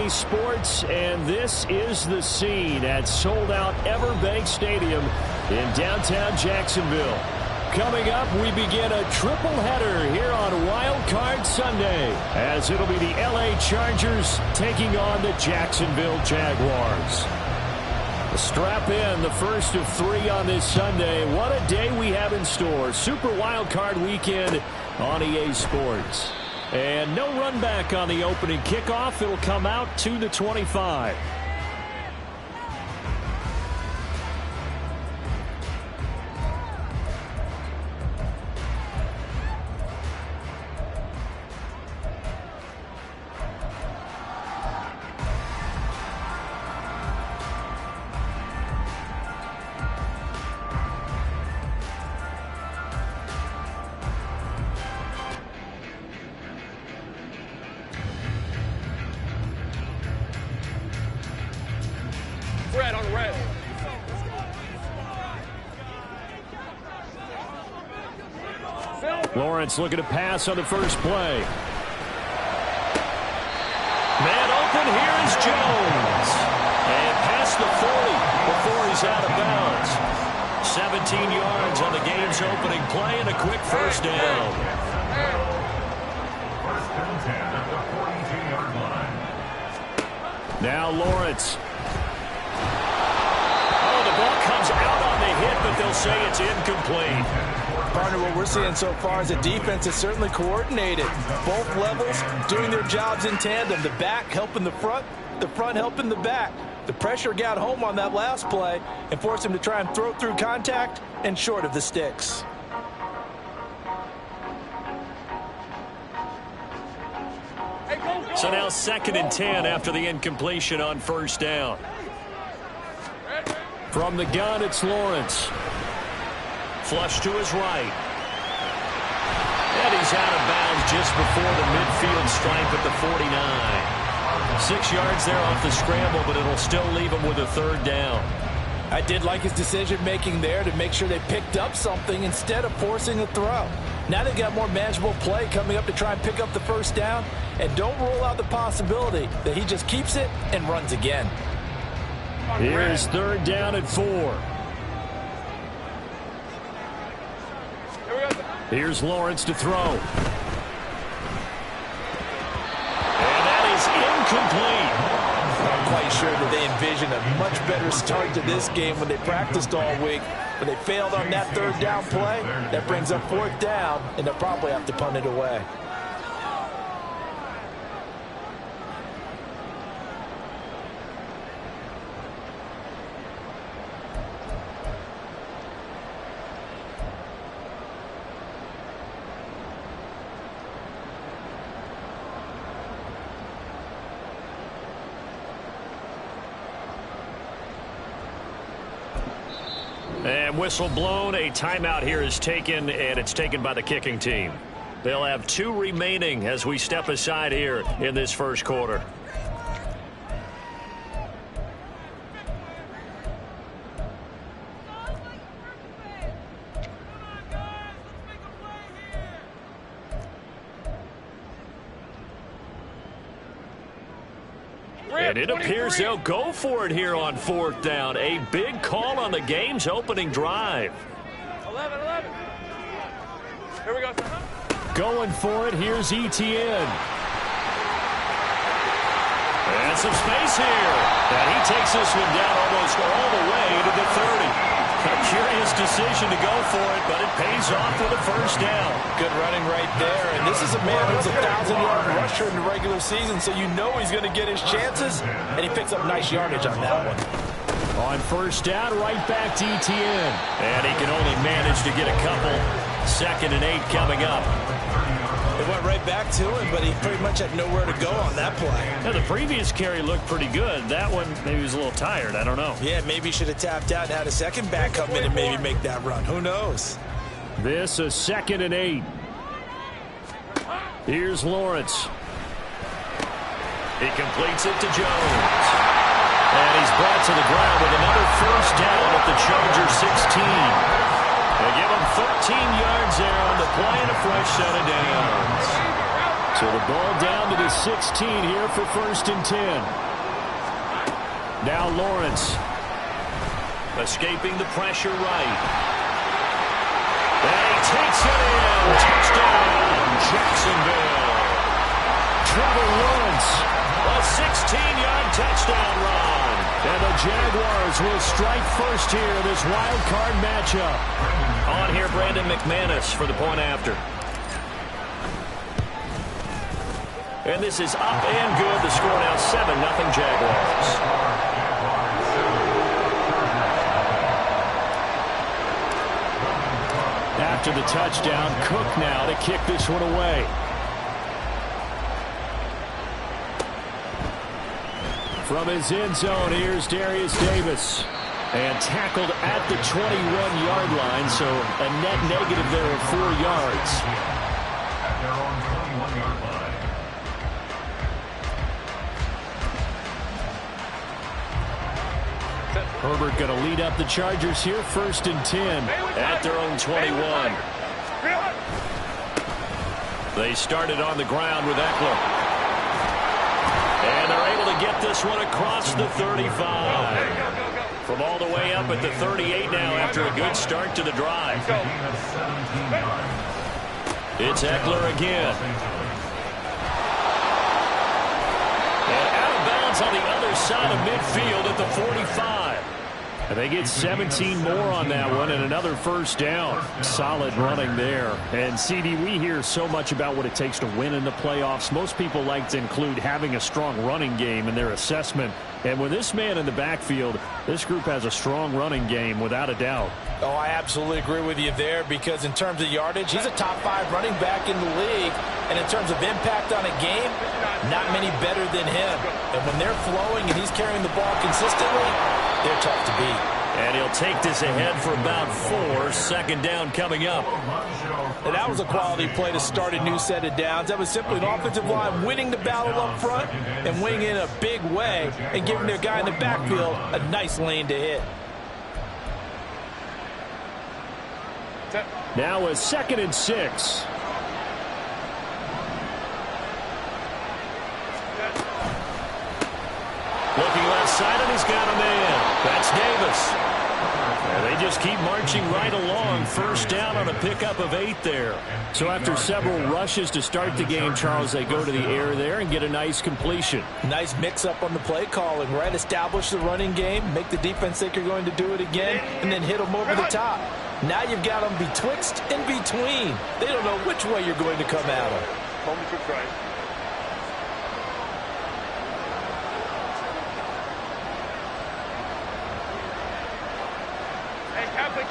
EA Sports, and this is the scene at sold-out Everbank Stadium in downtown Jacksonville. Coming up, we begin a triple header here on Wild Card Sunday, as it'll be the LA Chargers taking on the Jacksonville Jaguars. Strap in, the first of 3 on this Sunday. What a day we have in store. Super Wild Card Weekend on EA Sports. And no run back on the opening kickoff. It'll come out to the 25. Lawrence looking to pass on the first play. Man open, here is Jones. And past the 40 before he's out of bounds. 17 yards on the game's opening play and a quick first down. Now Lawrence. Oh, the ball comes out on the hit, but they'll say it's incomplete. Partner, what we're seeing so far is a defense is certainly coordinated. Both levels doing their jobs in tandem. The back helping the front helping the back. The pressure got home on that last play and forced him to try and throw through contact and short of the sticks. So now 2nd and 10 after the incompletion on first down. From the gun, it's Lawrence. Flush to his right. And he's out of bounds just before the midfield stripe at the 49. 6 yards there off the scramble, but it'll still leave him with a 3rd down. I did like his decision-making there to make sure they picked up something instead of forcing a throw. Now they've got more manageable play coming up to try and pick up the first down, and don't rule out the possibility that he just keeps it and runs again. Here's 3rd down at 4. Here's Lawrence to throw. And that is incomplete. I'm quite sure that they envisioned a much better start to this game when they practiced all week. But they failed on that 3rd down play. That brings up 4th down, and they'll probably have to punt it away. And whistle blown. A timeout here is taken, and it's taken by the kicking team. They'll have 2 remaining as we step aside here in this first quarter. And it appears they'll go for it here on 4th down. A big call on the game's opening drive. 11. Here we go. Going for it, here's Etienne. And some space here. And he takes this one down almost all the way to the 30. A curious decision to go for it, but it pays off with a first down. Good running right there. And this is a man who's a 1,000-yard rusher in the regular season, so you know he's going to get his chances, and he picks up nice yardage on that one. On first down, right back to Etienne. And he can only manage to get a couple. 2nd and 8 coming up. It went right back to him, but he pretty much had nowhere to go on that play. Now, the previous carry looked pretty good. That one, maybe he was a little tired. I don't know. Yeah, maybe he should have tapped out and had a second back come in and maybe make that run. Who knows? This is 2nd and 8. Here's Lawrence. He completes it to Jones. And he's brought to the ground with another first down at the Chargers 16. They give him 13 yards there on the play and a fresh set of downs. So the ball down to the 16 here for 1st and 10. Now Lawrence. Escaping the pressure right. And he takes it in. Touchdown, Jacksonville. Trevor Lawrence. A 16-yard touchdown run. And the Jaguars will strike first here in this wild card matchup. On here, Brandon McManus for the point after. And this is up and good. The score now 7-0 Jaguars. After the touchdown, Cook now to kick this one away. From his end zone, here's Darius Davis. And tackled at the 21-yard line, so a net negative there of 4 yards. At their own 21-yard line. Herbert going to lead up the Chargers here, 1st and 10 at their own 21. They started on the ground with Eckler. And they're able to get this one across the 35. From all the way up at the 38 now after a good start to the drive. It's Eckler again. And out of bounds on the other side of midfield at the 45. And they get 17 more on that one and another 1st down. Solid running there. And CD, we hear so much about what it takes to win in the playoffs. Most people like to include having a strong running game in their assessment. And with this man in the backfield, this group has a strong running game without a doubt. Oh, I absolutely agree with you there, because in terms of yardage, he's a top 5 running back in the league. And in terms of impact on a game, not many better than him. And when they're flowing and he's carrying the ball consistently, they're tough to beat. And he'll take this ahead for about 4. 2nd down coming up. And that was a quality play to start a new set of downs. That was simply an offensive line winning the battle up front and winning in a big way and giving their guy in the backfield a nice lane to hit. Now a 2nd and 6. Looking left side, and he's got a man. That's Davis. And they just keep marching right along. 1st down on a pickup of 8 there. So after several rushes to start the game, Charles, they go to the air there and get a nice completion. Nice mix-up on the play calling, right? Establish the running game, make the defense think you're going to do it again, and then hit them over the top. Now you've got them betwixt and between. They don't know which way you're going to come at them. Moment for Christ. Hey, Kappa.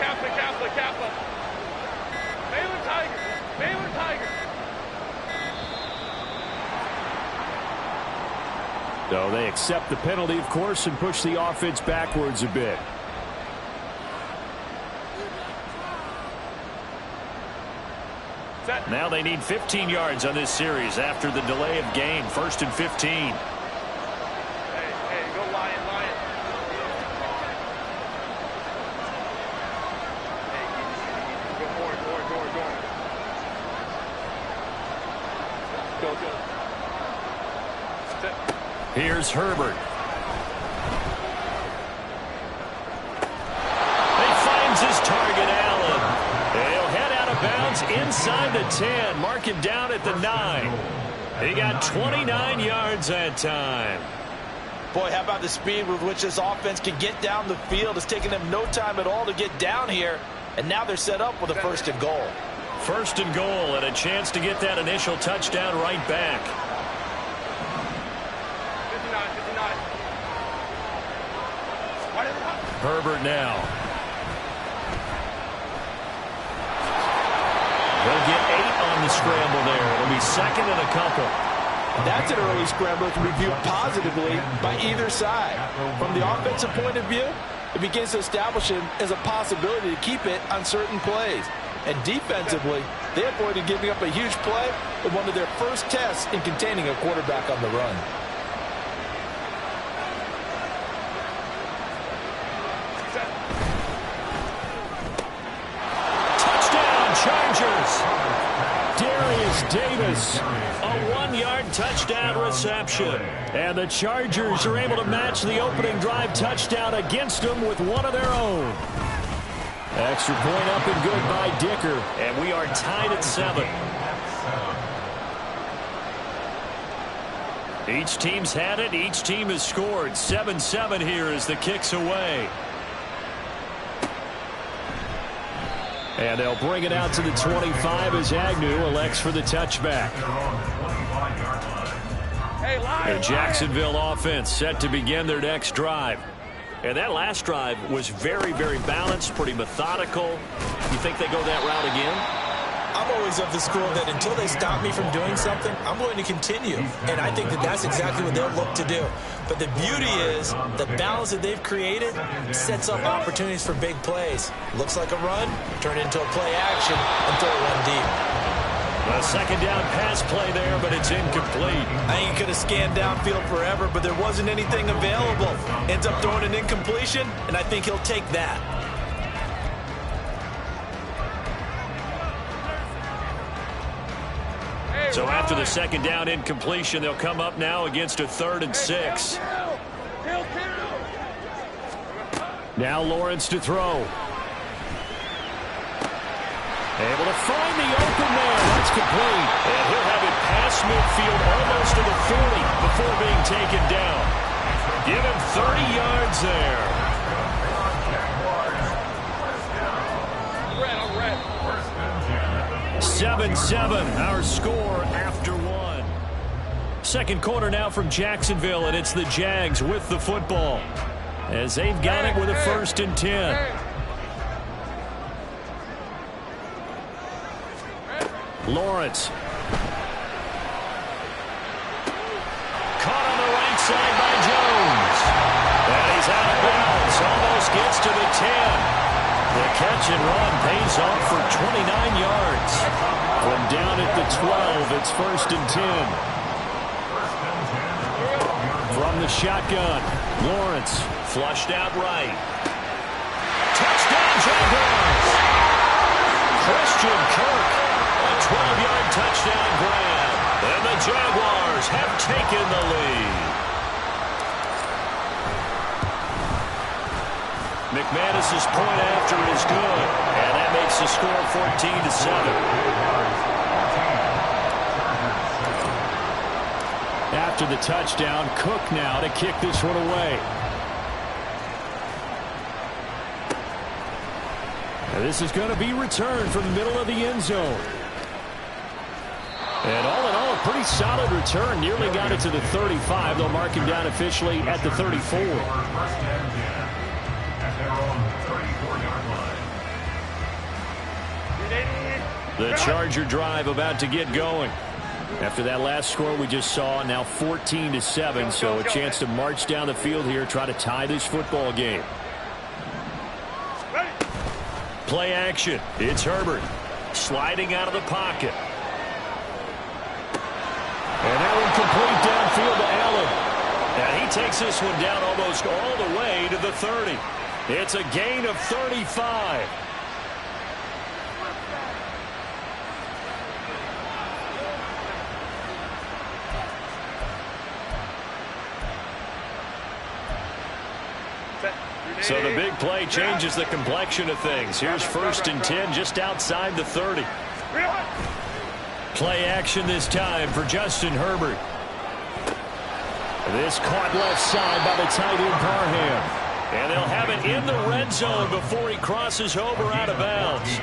Baylor Tigers. So they accept the penalty, of course, and push the offense backwards a bit. Now they need 15 yards on this series after the delay of game. 1st and 15. Hey, go Lion. Hey, go forward. Go. Here's Herbert. He finds his target, Allen. He'll head out of bounds inside the 10. Mark him down at the 9. He got 29 yards that time. Boy, how about the speed with which this offense can get down the field? It's taken them no time at all to get down here, and now they're set up with a 1st and goal. 1st and goal and a chance to get that initial touchdown right back. 59. Herbert now. They'll get 8 on the scramble there. It'll be 2nd and a couple. That's an early scramble that can be viewed positively by either side. From the offensive point of view, it begins to establish it as a possibility to keep it on certain plays. And defensively, they avoided giving up a huge play in one of their first tests in containing a quarterback on the run. Touchdown, Chargers! Darius Davis A 1-yard touchdown reception. And the Chargers are able to match the opening drive touchdown against them with one of their own. Extra point up and good by Dicker. And we are tied at 7. Each team's had it. Each team has scored. 7-7 here as the kick's away. And they'll bring it out to the 25 as Agnew elects for the touchback. The Jacksonville offense set to begin their next drive. And that last drive was very, very balanced, pretty methodical. You think they go that route again? I'm always of the school that until they stop me from doing something, I'm going to continue. And I think that that's exactly what they'll look to do. But the beauty is the balance that they've created sets up opportunities for big plays. Looks like a run, turn it into a play action, and throw one deep. A second down pass play there, but it's incomplete. I think he could have scanned downfield forever, but there wasn't anything available. Ends up throwing an incompletion, and I think he'll take that. So after the second down incompletion, they'll come up now against a 3rd and 6. Now Lawrence to throw. Able to find the open man. That's complete. And he'll have it past midfield almost to the 40 before being taken down. Give him 30 yards there. 7-7, our score after 1. Second quarter now from Jacksonville, and it's the Jags with the football as they've got it with a 1st and 10. Lawrence. Caught on the right side by Jones. And he's out of bounds, almost gets to the 10. The catch and run pays off for 29 yards. From down at the 12, it's 1st and 10. From the shotgun, Lawrence flushed out right. Touchdown, Jaguars! Christian Kirk, a 12-yard touchdown grab. And the Jaguars have taken the lead. McManus's point after is good, and that makes the score 14-7. After the touchdown, Cook now to kick this one away. And this is going to be returned from the middle of the end zone. And all in all, a pretty solid return. Nearly got it to the 35. They'll mark him down officially at the 34. The Charger drive about to get going. After that last score we just saw, now 14-7, so a chance to march down the field here, try to tie this football game. Play action. It's Herbert sliding out of the pocket. And that one complete downfield to Allen. And he takes this one down almost all the way to the 30. It's a gain of 35. So the big play changes the complexion of things. Here's 1st and 10 just outside the 30. Play action this time for Justin Herbert. This caught left side by the tight end Parham. And they'll have it in the red zone before he crosses over out of bounds.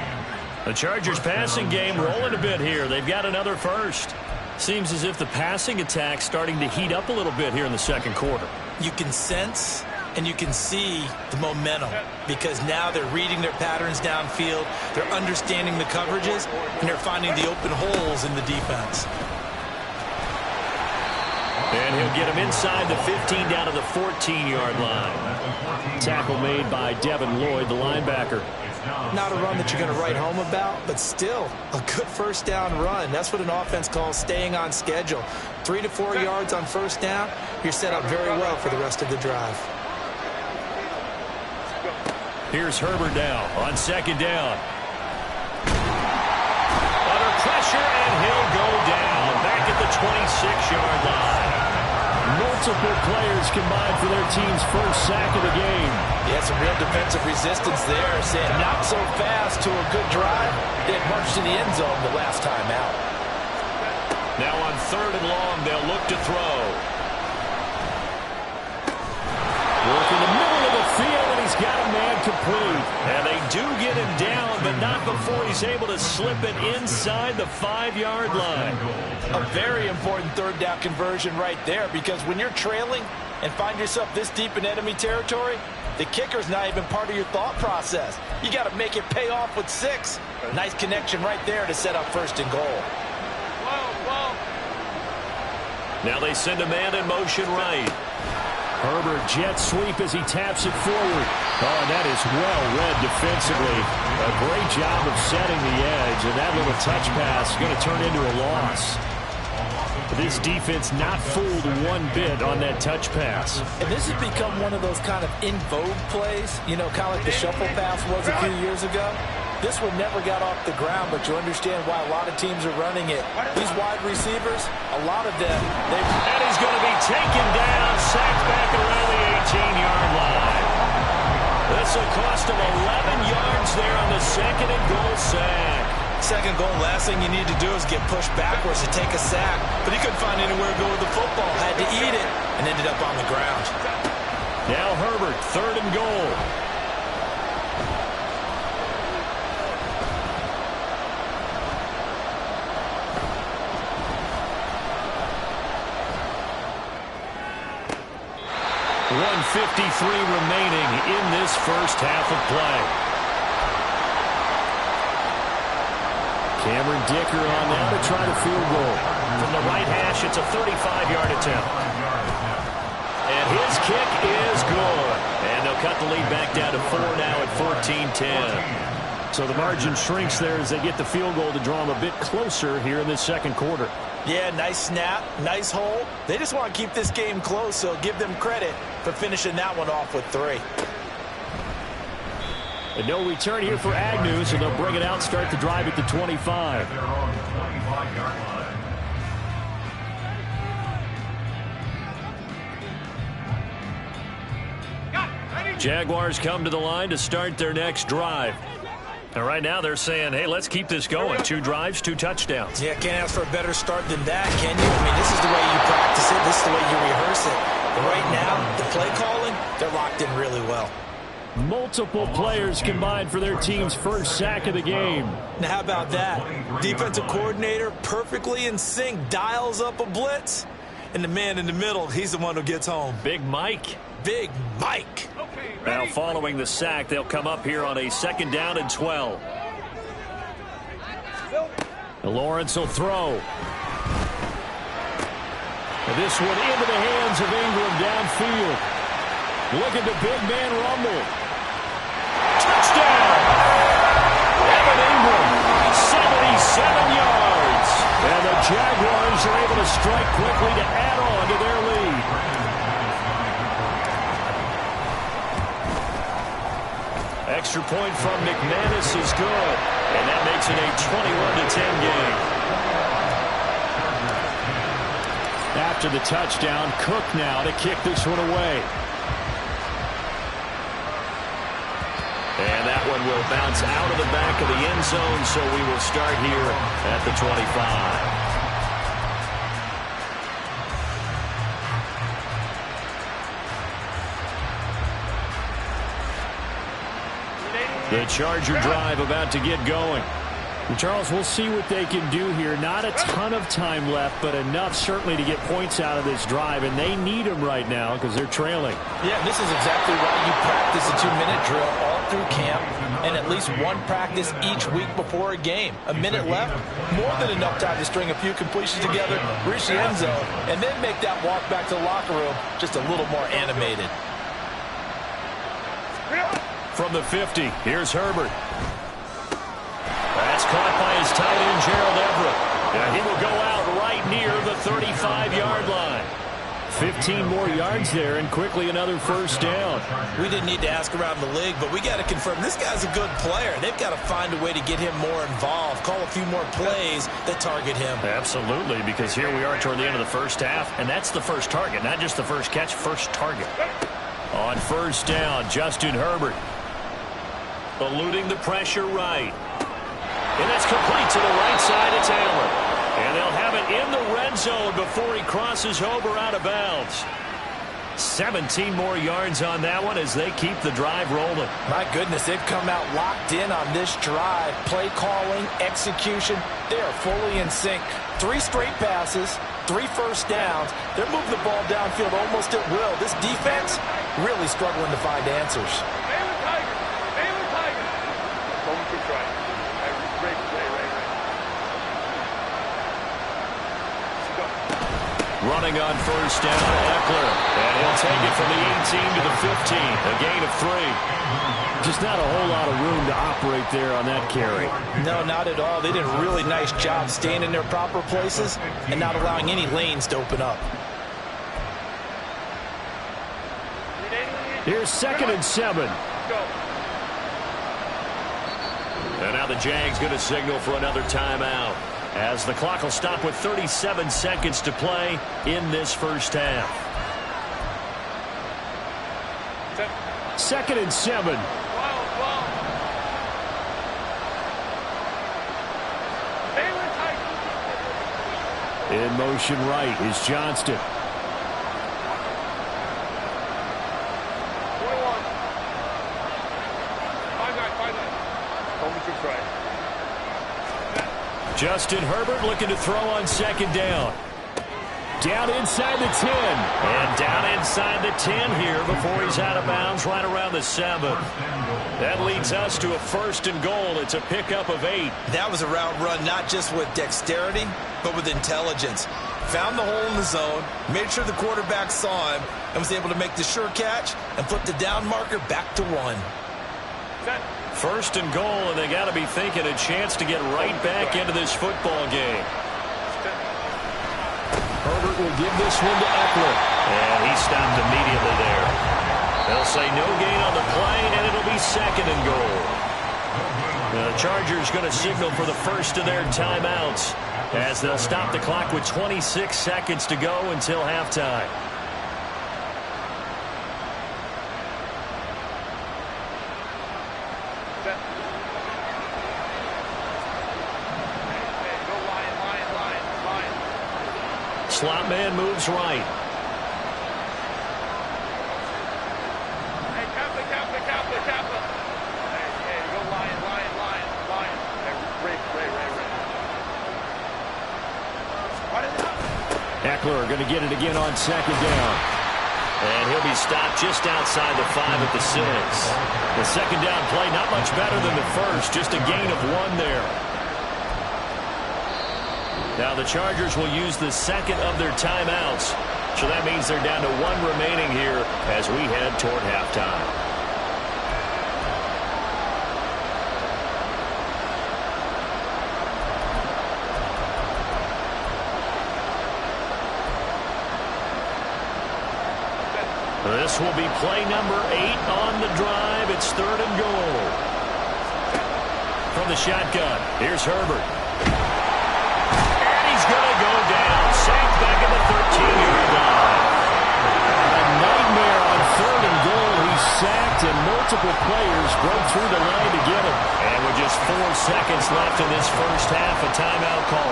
The Chargers passing game rolling a bit here. They've got another first. Seems as if the passing attack's starting to heat up a little bit here in the second quarter. You can sense and you can see the momentum because now they're reading their patterns downfield, they're understanding the coverages, and they're finding the open holes in the defense. And he'll get him inside the 15 down to the 14-yard line. Tackle made by Devin Lloyd, the linebacker. Not a run that you're going to write home about, but still a good first down run. That's what an offense calls staying on schedule. 3 to 4 yards on first down, you're set up very well for the rest of the drive. Here's Herbert now on second down. Under pressure, and he'll go down. Back at the 26-yard line. Multiple players combined for their team's first sack of the game. Yeah, some real defensive resistance there. Saying not so fast to a good drive. They had marched to the end zone the last time out. Now on 3rd and long, they'll look to throw. Work in the middle of the field, and he's got a man complete. And they do get him down, but not before he's able to slip it inside the 5-yard line. A very important 3rd down conversion right there, because when you're trailing and find yourself this deep in enemy territory, the kicker's not even part of your thought process. You got to make it pay off with 6. Nice connection right there to set up 1st and goal. Now they send a man in motion right. Herbert jet sweep as he taps it forward. Oh, and that is well read defensively. A great job of setting the edge, and that little touch pass is going to turn into a loss. This defense not fooled one bit on that touch pass. And this has become one of those kind of in vogue plays, you know, kind of like the shuffle pass was a few years ago. This one never got off the ground, but you understand why a lot of teams are running it. These wide receivers, a lot of them, and he's going to be taken down, sacked back around the 18-yard line. This will cost him 11 yards there on the 2nd and goal sack. 2nd goal, last thing you need to do is get pushed backwards to take a sack. But he couldn't find anywhere to go with the football, had to eat it, and ended up on the ground. Now Herbert, 3rd and goal. .53 remaining in this first half of play. Cameron Dicker on now to try the field goal. From the right hash, it's a 35-yard attempt. And his kick is good. And they'll cut the lead back down to 4 now at 14-10. So the margin shrinks there as they get the field goal to draw them a bit closer here in this 2nd quarter. Yeah, nice snap, nice hole. They just want to keep this game close, so give them credit for finishing that one off with 3. And no return here for Agnew, so they'll bring it out, start the drive at the 25. They're on the 25-yard line. Jaguars come to the line to start their next drive. And right now they're saying, hey, let's keep this going. 2 drives, 2 touchdowns. Yeah, can't ask for a better start than that, can you? I mean, this is the way you practice it. This is the way you rehearse it. But right now, the play calling, they're locked in really well. Multiple players combined for their team's first sack of the game. Now, how about that? Defensive coordinator perfectly in sync, dials up a blitz. And the man in the middle, he's the one who gets home. Big Mike. Big Mike. Now following the sack, they'll come up here on a 2nd down and 12. Lawrence will throw. And this one into the hands of Ingram downfield. Look at the big man rumble. Touchdown! Evan Ingram, 77 yards. And the Jaguars are able to strike quickly to add on to their lead. Extra point from McManus is good. And that makes it a 21-10 game. After the touchdown, Cook now to kick this one away. And that one will bounce out of the back of the end zone, so we will start here at the 25. The Charger drive about to get going. And Charles, we'll see what they can do here. Not a ton of time left, but enough certainly to get points out of this drive, and they need them right now because they're trailing. Yeah, this is exactly why you practice a 2-minute drill all through camp and at least one practice each week before a game. A minute left, more than enough time to string a few completions together, reach the end zone, and then make that walk back to the locker room just a little more animated. From the 50, here's Herbert. That's caught by his tight end, Gerald Everett. And he will go out right near the 35-yard line. 15 more yards there and quickly another first down. We didn't need to ask around the league, but we got to confirm this guy's a good player. They've got to find a way to get him more involved, call a few more plays that target him. Absolutely, because here we are toward the end of the first half, and that's the first target, not just the first catch, first target. On first down, Justin Herbert. Eluding the pressure right. And that's complete to the right side. It's Allen. And they'll have it in the red zone before he crosses over out of bounds. 17 more yards on that one as they keep the drive rolling. My goodness, they've come out locked in on this drive. Play calling, execution, they are fully in sync. 3 straight passes, 3 first downs. They're moving the ball downfield almost at will. This defense really struggling to find answers. Baylor Tigers. Baylor Tigers. Going to try. Ray. Running on first down, Eckler. And he'll take it from the 18 to the 15. A gain of 3. Just not a whole lot of room to operate there on that carry. No, not at all. They did a really nice job staying in their proper places and not allowing any lanes to open up. Here's 2nd and 7. And now the Jags going to signal for another timeout, as the clock will stop with 37 seconds to play in this first half. 2nd and 7. In motion right is Johnston. 5-9. Justin Herbert looking to throw on 2nd down. Down inside the 10. And down inside the 10 here before he's out of bounds right around the 7. That leads us to a 1st and goal. It's a pickup of 8. That was a route run not just with dexterity, but with intelligence. Found the hole in the zone, made sure the quarterback saw him, and was able to make the sure catch and flip the down marker back to 1. 1st and goal, and they got to be thinking a chance to get right back into this football game. Herbert will give this one to Eckler. And he stopped immediately there. They'll say no gain on the play, and it'll be 2nd and goal. The Chargers going to signal for the first of their timeouts, as they'll stop the clock with 26 seconds to go until halftime. Slot man moves right. Hey, Kappa. Hey, go Lion. Hey, Ray. Eckler going to get it again on 2nd down. And he'll be stopped just outside the 5 at the 6. The 2nd down play not much better than the first, just a gain of 1 there. Now the Chargers will use the 2nd of their timeouts. So that means they're down to 1 remaining here as we head toward halftime. This will be play number 8 on the drive. It's 3rd and goal. From the shotgun, here's Herbert. And he's going to go down. Sacked back at the 13-yard line. A nightmare on 3rd and goal. He's sacked, and multiple players broke through the line to get him. And with just 4 seconds left in this first half, a timeout call.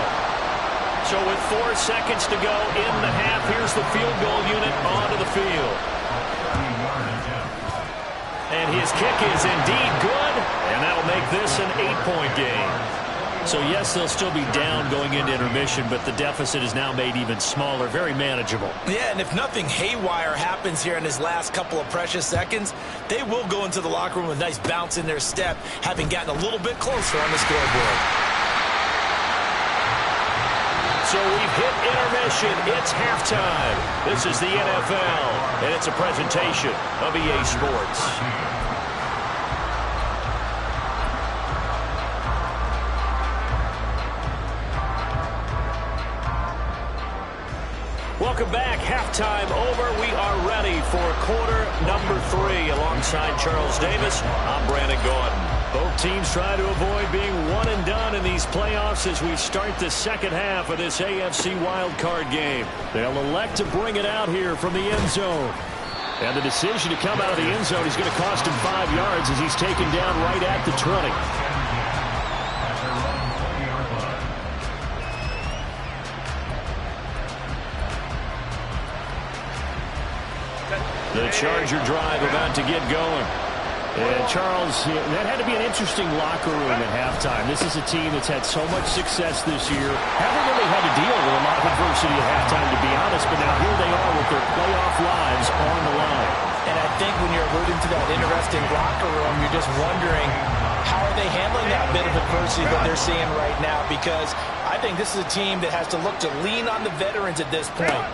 So with 4 seconds to go in the half, here's the field goal unit onto the field. And his kick is indeed good, and that'll make this an 8-point game. So, yes, they'll still be down going into intermission, but the deficit is now made even smaller, very manageable. Yeah, and if nothing haywire happens here in his last couple of precious seconds, they will go into the locker room with a nice bounce in their step, having gotten a little bit closer on the scoreboard. So we've hit intermission. It's halftime. This is the NFL, and it's a presentation of EA Sports. Welcome back. Halftime over. We are ready for quarter number 3. Alongside Charles Davis, I'm Brandon Gaudin. Both teams try to avoid being one and done in these playoffs as we start the second half of this AFC wildcard game. They'll elect to bring it out here from the end zone. And the decision to come out of the end zone is going to cost him 5 yards as he's taken down right at the 20. The Charger drive about to get going. And Charles, that had to be an interesting locker room at halftime. This is a team that's had so much success this year. Haven't really had to deal with a lot of adversity at halftime, to be honest, but now here they are with their playoff lives on the line. And I think when you're alluding to that interesting locker room, you're just wondering, how are they handling that bit of adversity that they're seeing right now? Because I think this is a team that has to look to lean on the veterans at this point.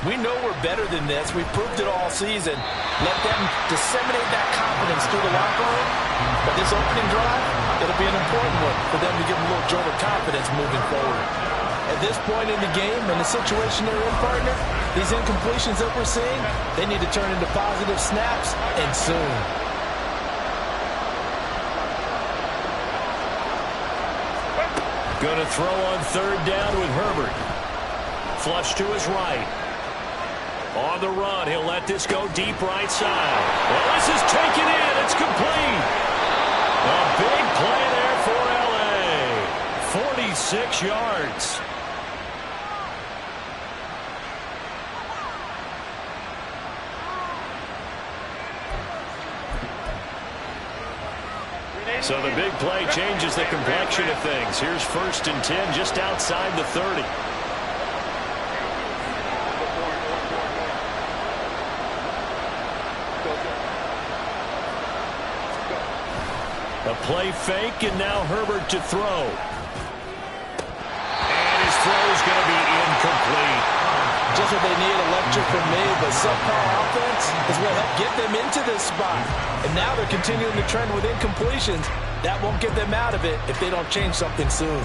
We know we're better than this. We've proved it all season. Let them disseminate that confidence through the locker room. But this opening drive, it'll be an important one for them to give them a little jolt of confidence moving forward. At this point in the game and the situation they're in, partner, these incompletions that we're seeing, they need to turn into positive snaps, and soon. Going to throw on third down with Herbert. Flush to his right. On the run, he'll let this go deep right side. Well, this is taken in. It's complete. A big play there for L.A. 46 yards. So the big play changes the complexion of things. Here's 1st and 10 just outside the 30. A play fake, and now Herbert to throw. And his throw is going to be incomplete. Just what they need, a lecture from me, but subpar offense is what helped get them into this spot. And now they're continuing the trend with incompletions. That won't get them out of it if they don't change something soon.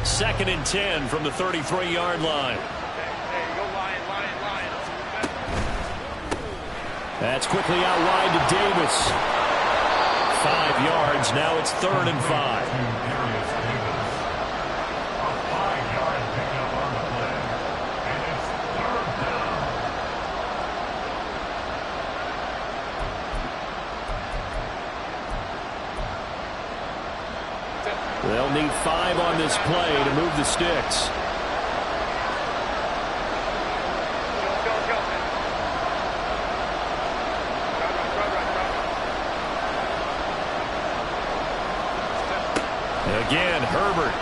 Second and 10 from the 33-yard line. That's quickly out wide to Davis. 5 yards. Now it's 3rd and 5. They'll need 5 on this play to move the sticks. Again, Herbert. A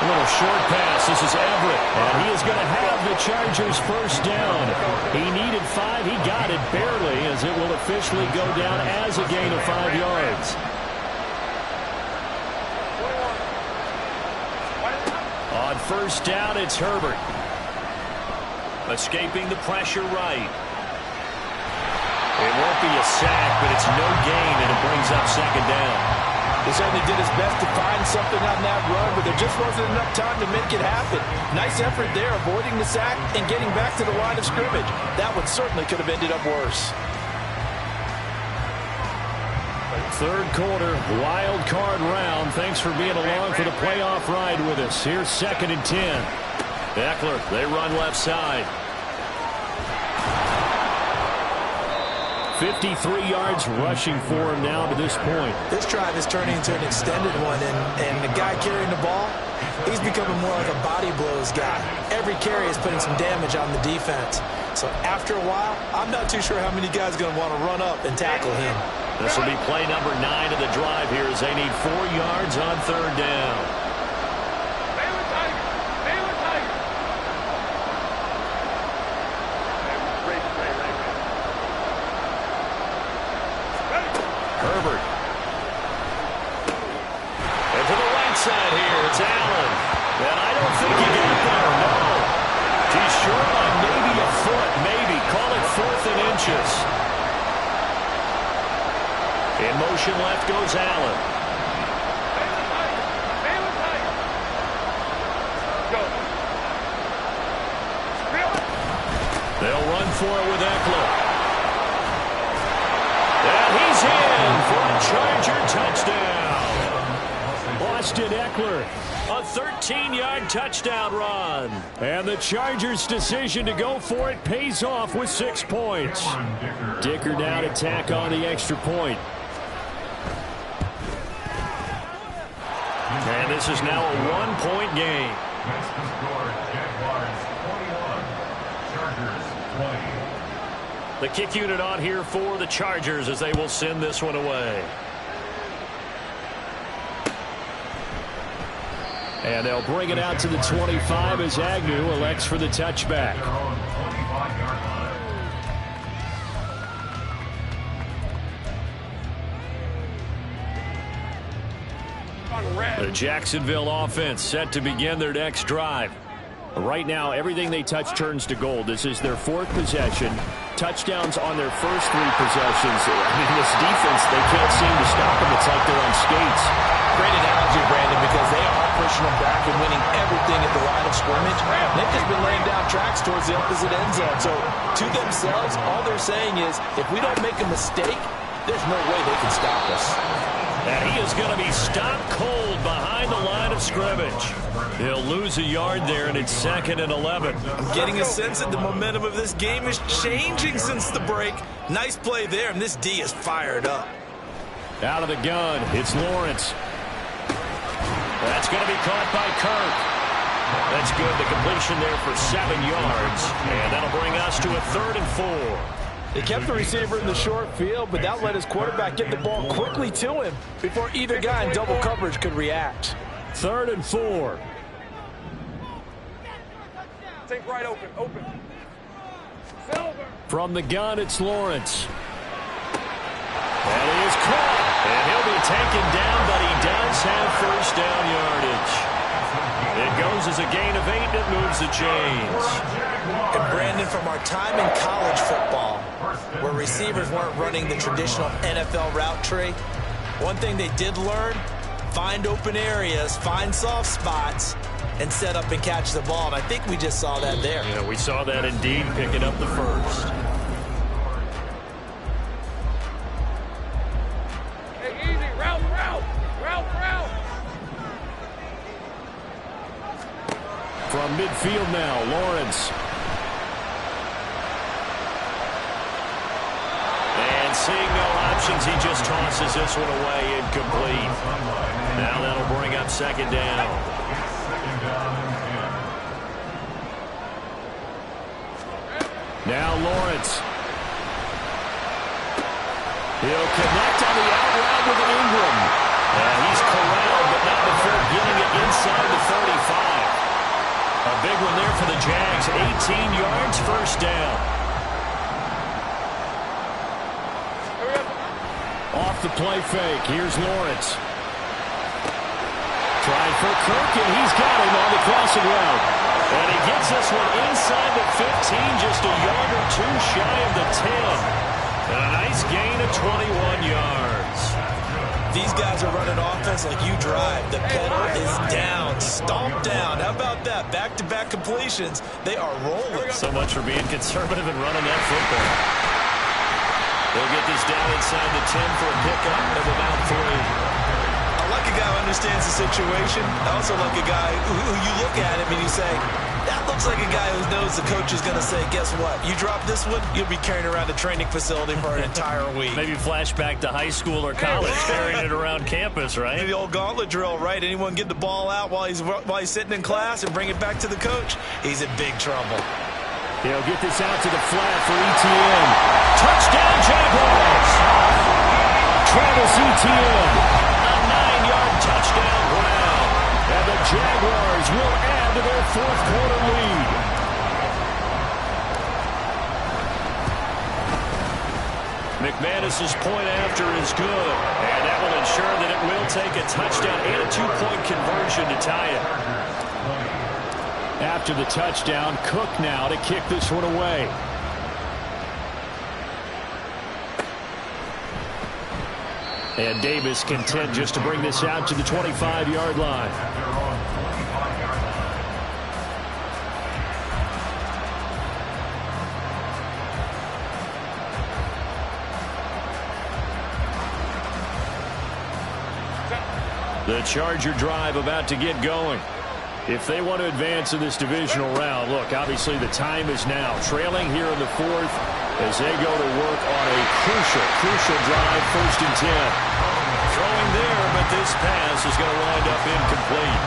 little short pass. This is Everett. And he is going to have the Chargers first down. He needed 5. He got it barely, as it will officially go down as a gain of 5 yards. On first down, it's Herbert. Escaping the pressure right. It won't be a sack, but it's no gain, and it brings up 2nd down. He certainly did his best to find something on that run, but there just wasn't enough time to make it happen. Nice effort there, avoiding the sack and getting back to the line of scrimmage. That one certainly could have ended up worse. Third quarter, wild card round. Thanks for being along for the playoff ride with us. Here's 2nd and 10. Eckler, they run left side. 53 yards rushing for him now to this point. This drive is turning into an extended one, and the guy carrying the ball, he's becoming more like a body blows guy. Every carry is putting some damage on the defense. So after a while, I'm not too sure how many guys are going to want to run up and tackle him. This will be play number 9 of the drive here as they need 4 yards on 3rd down. Herbert. And to the right side here, it's Allen. And I don't think he got there, no. He's short on maybe a foot, maybe. Call it 4th and inches. In motion left goes Allen. They'll run for it with Eckler. And he's in for a Charger touchdown. Austin Eckler, a 13-yard touchdown run. And the Chargers' decision to go for it pays off with 6 points. Dicker now to tack on the extra point. And this is now a 1-point game. The kick unit on here for the Chargers as they will send this one away. And they'll bring it out to the 25 as Agnew elects for the touchback. The Jacksonville offense set to begin their next drive. Right now, everything they touch turns to gold. This is their 4th possession. Touchdowns on their first 3 possessions. I mean, this defense, they can't seem to stop them. It's like they're on skates. Great analogy, Brandon, because they are pushing them back and winning everything at the line of scrimmage. They've just been laying down tracks towards the opposite end zone. So, to themselves, all they're saying is, if we don't make a mistake, there's no way they can stop us. And he is going to be stopped cold behind the line of scrimmage. He'll lose a yard there, and it's 2nd and 11. I'm getting a sense that the momentum of this game is changing since the break. Nice play there, and this D is fired up. Out of the gun, it's Lawrence. That's going to be caught by Kirk. That's good. The completion there for 7 yards, and that'll bring us to a 3rd and 4. They kept the receiver in the short field, but that let his quarterback get the ball quickly to him before either guy in double coverage could react. 3rd and 4. Take right open. Silver. From the gun, it's Lawrence. And he is caught. And he'll be taken down, but he does have first down yardage. It goes as a gain of 8, and it moves the chains. And Brandon, from our time in college football, where receivers weren't running the traditional NFL route tree, one thing they did learn, find open areas, find soft spots, and set up and catch the ball. And I think we just saw that there. Yeah, we saw that indeed, picking up the first. Hey, easy. Route. From midfield now, Lawrence. And seeing no options, he just tosses this one away, incomplete. Now that'll bring up 2nd down. Now Lawrence. He'll connect on the out route with an Ingram. And he's corralled, but not before getting it inside the 35. A big one there for the Jags. 18 yards, first down. Off the play fake. Here's Lawrence. Trying for Kirk, and he's got him on the crossing route. And he gets this one inside the 15, just a yard or 2 shy of the 10. And a nice gain of 21 yards. These guys are running offense like you drive. The pedal is down, stomped down. How about that? Back-to-back completions. They are rolling. So much for being conservative and running that football. They'll get this down inside the 10 for a pickup of about 3. I like a guy who understands the situation. I also like a guy who you look at him and you say, that looks like a guy who knows the coach is going to say, guess what? You drop this one, you'll be carrying around a training facility for an entire week. Maybe flashback to high school or college, carrying it around campus, right? The old gauntlet drill, right? Anyone get the ball out while he's sitting in class and bring it back to the coach? He's in big trouble. He'll get this out to the flat for Etienne. Touchdown, Jaguars! Travis Etienne, a 9-yard touchdown ground. And the Jaguars will add to their 4th quarter lead. McManus's point after is good. And that will ensure that it will take a touchdown and a 2-point conversion to tie it. After the touchdown, Cook now to kick this one away. And Davis content just to bring this out to the 25-yard line. The Charger drive about to get going. If they want to advance in this divisional round, look, obviously the time is now. Trailing here in the fourth as they go to work on a crucial drive, 1st and 10. Throwing there, but this pass is going to wind up incomplete.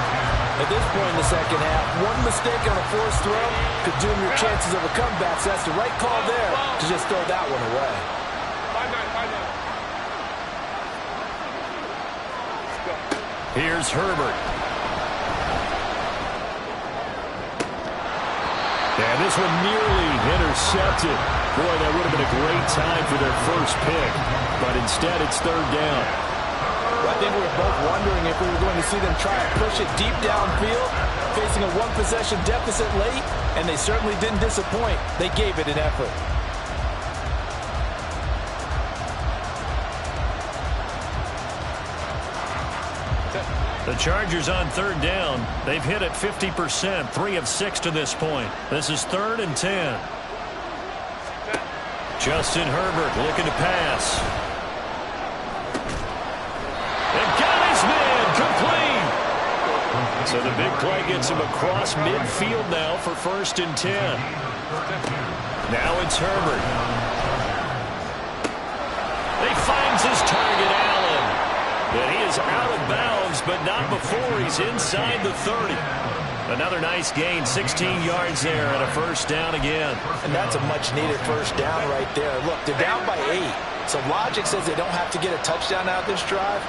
At this point in the second half, one mistake on a forced throw could doom your chances of a comeback. So that's the right call there to just throw that one away. Here's Herbert. And this one nearly intercepted. Boy, that would have been a great time for their first pick. But instead, it's 3rd down. Well, I think we were both wondering if we were going to see them try to push it deep downfield, facing a one-possession deficit late, and they certainly didn't disappoint. They gave it an effort. The Chargers on 3rd down. They've hit it 50%, 3 of 6 to this point. This is 3rd and 10. Justin Herbert looking to pass. And got his man complete. So the big play gets him across midfield now for 1st and 10. Now it's Herbert. He finds his target, Allen. And he is out of bounds, but not before he's inside the 30. Another nice gain, 16 yards there, and a 1st down again. And that's a much-needed 1st down right there. Look, they're down by 8. So logic says they don't have to get a touchdown out of this drive.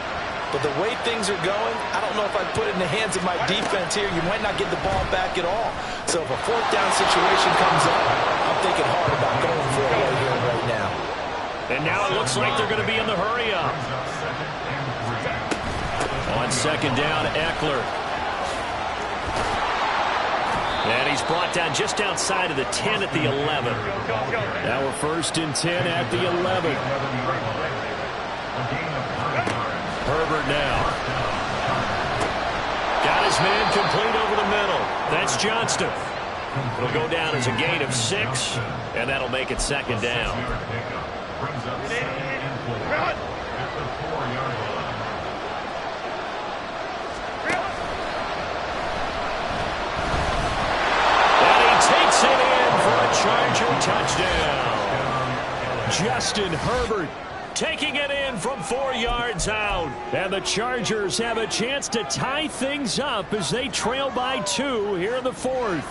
But the way things are going, I don't know if I'd put it in the hands of my defense here. You might not get the ball back at all. So if a 4th down situation comes up, I'm thinking hard about going for it right here and right now. And now it looks like they're going to be in the hurry-up. On 2nd down, Eckler. And he's brought down just outside of the 10 at the 11. Now we're 1st and 10 at the 11. Herbert now. Got his man complete over the middle. That's Johnston. It'll go down as a gain of 6, and that'll make it 2nd down. Takes it in for a Charger touchdown. Justin Herbert taking it in from 4 yards out. And the Chargers have a chance to tie things up as they trail by 2 here in the 4th.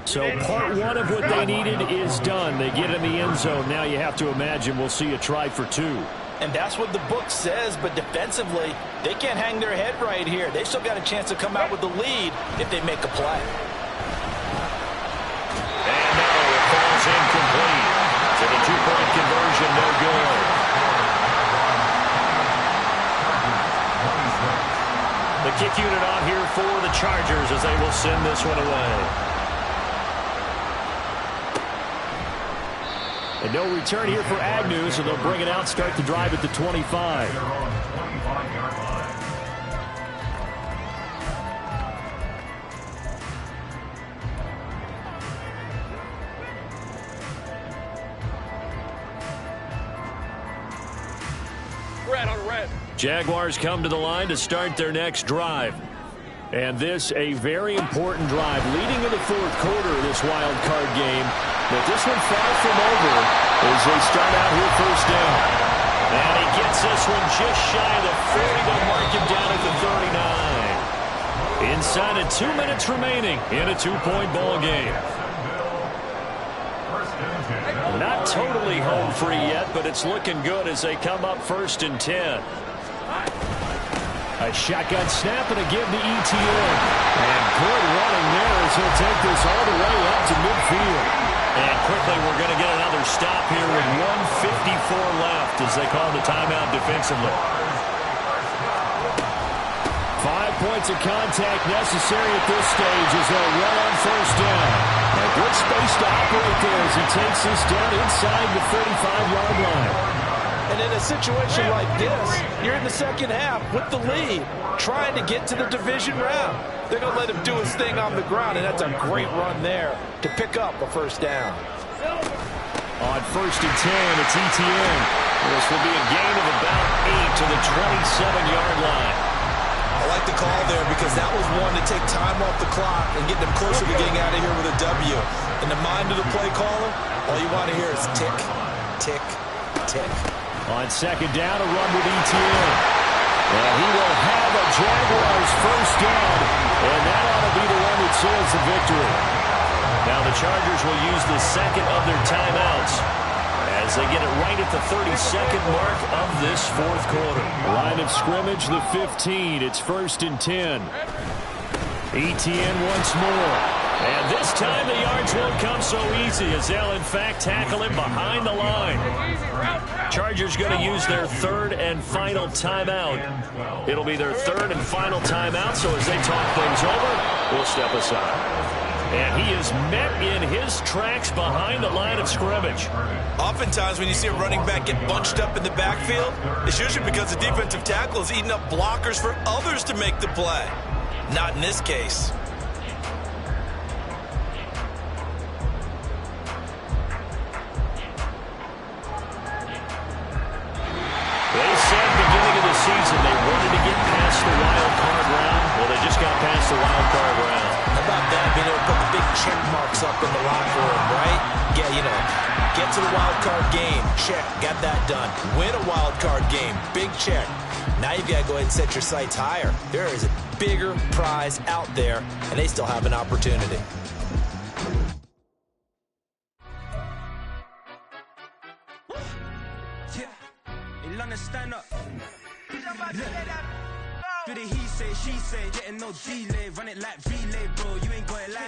So part 1 of what they needed is done. They get in the end zone. Now you have to imagine we'll see a try for 2. And that's what the book says, but defensively, they can't hang their head right here. They still got a chance to come out with the lead if they make a play. Incomplete. So the 2-point conversion, no good. The kick unit on here for the Chargers as they will send this one away. And no return here for Agnew, so they'll bring it out, start the drive at the 25. Jaguars come to the line to start their next drive. And this a very important drive leading in the 4th quarter of this wild card game. But this one far from over as they start out here 1st down. And he gets this one just shy of the 40. They'll mark him down at the 39. Inside of 2 minutes remaining in a 2-point ball game. Not totally home free yet, but it's looking good as they come up 1st and 10. A shotgun snap and a give to ETN. And good running there as he'll take this all the way up to midfield. And quickly we're going to get another stop here with 1:54 left as they call the timeout defensively. 5 points of contact necessary at this stage as they'll run on 1st down. A good space to operate there as he takes this down inside the 35-yard line. And in a situation like this, you're in the second half with the lead, trying to get to the division round. They're going to let him do his thing on the ground, and that's a great run there to pick up a first down. On 1st and 10, it's Etienne. This will be a gain of about 8 to the 27-yard line. I like the call there because that was one to take time off the clock and get them closer to getting out of here with a W. In the mind of the play caller, all you want to hear is tick, tick, tick. On 2nd down, a run with Etienne. And he will have a Jaguars first down, and that ought to be the one that seals the victory. Now the Chargers will use the second of their timeouts as they get it right at the 32nd mark of this fourth quarter. Line of scrimmage, the 15. It's 1st and 10. Etienne once more. And this time the yards won't come so easy as they'll, in fact, tackle him behind the line. Chargers going to use their 3rd and final timeout. It'll be their 3rd and final timeout, so as they talk things over, we'll step aside. And he is met in his tracks behind the line of scrimmage. Oftentimes when you see a running back get bunched up in the backfield, it's usually because the defensive tackle is eating up blockers for others to make the play. Not in this case. They said beginning of the season they wanted to get past the wild card round. Well, they just got past the wild card round. How about that, being able to put the big check marks up in the locker room, right? Get to the wild card game. Check, got that done. Win a wild card game. Big check. Now you've got to go ahead and set your sights higher. There is a bigger prize out there, and they still have an opportunity. Stand up. Do the he say, she say, getting no delay, run it like relay, bro. You ain't got it like